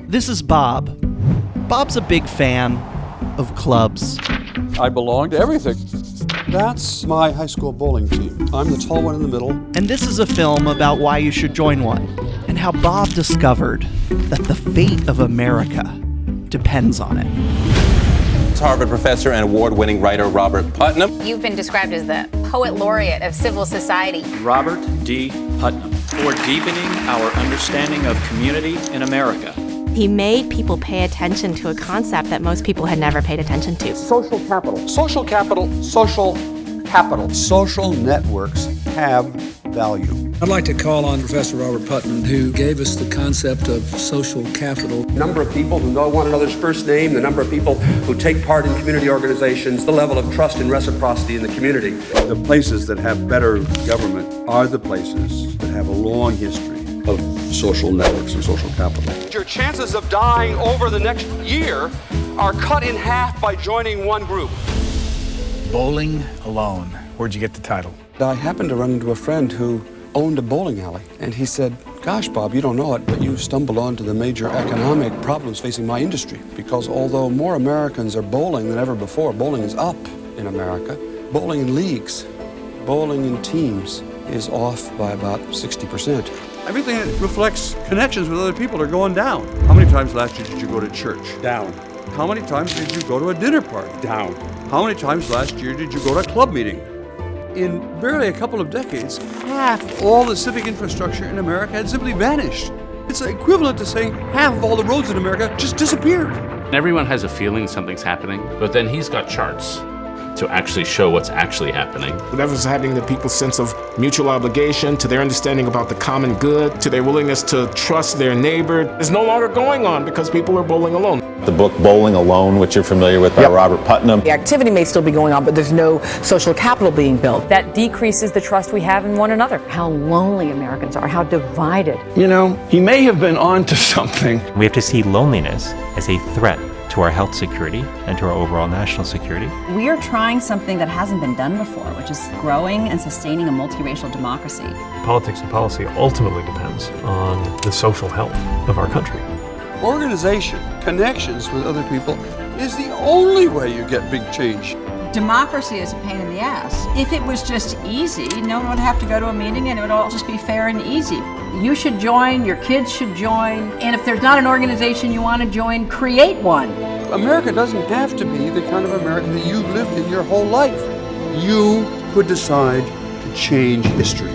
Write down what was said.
This is Bob. Bob's a big fan of clubs. I belong to everything. That's my high school bowling team. I'm the tall one in the middle. And this is a film about why you should join one, and how Bob discovered that the fate of America depends on it. Harvard professor and award-winning writer Robert Putnam. You've been described as the poet laureate of civil society. Robert D. Putnam, for deepening our understanding of community in America. He made people pay attention to a concept that most people had never paid attention to. Social capital. Social capital. Social capital. Social networks have value. I'd like to call on Professor Robert Putnam, who gave us the concept of social capital. The number of people who know one another's first name, the number of people who take part in community organizations, the level of trust and reciprocity in the community. The places that have better government are the places that have a long history of social networks and social capital. Your chances of dying over the next year are cut in half by joining one group. Bowling Alone. Where'd you get the title? I happened to run into a friend who owned a bowling alley, and he said, "Gosh, Bob, you don't know it, but you've stumbled onto the major economic problems facing my industry, because although more Americans are bowling than ever before, bowling is up in America. Bowling in leagues, bowling in teams is off by about 60%. Everything that reflects connections with other people are going down. How many times last year did you go to church? Down. How many times did you go to a dinner party? Down. How many times last year did you go to a club meeting? In barely a couple of decades, half all the civic infrastructure in America had simply vanished. It's equivalent to saying half of all the roads in America just disappeared. Everyone has a feeling something's happening, but then he's got charts to actually show what's actually happening. Whatever's happening to people's sense of mutual obligation, to their understanding about the common good, to their willingness to trust their neighbor, is no longer going on because people are bowling alone. The book Bowling Alone, which you're familiar with by Robert Putnam. The activity may still be going on, but there's no social capital being built. That decreases the trust we have in one another. How lonely Americans are, how divided. You know, he may have been onto something. We have to see loneliness as a threat to our health security and to our overall national security. We are trying something that hasn't been done before, which is growing and sustaining a multiracial democracy. Politics and policy ultimately depends on the social health of our country. Organization, connections with other people, is the only way you get big change. Democracy is a pain in the ass. If it was just easy, no one would have to go to a meeting and it would all just be fair and easy. You should join, your kids should join, and if there's not an organization you want to join, create one. America doesn't have to be the kind of America that you've lived in your whole life. You could decide to change history.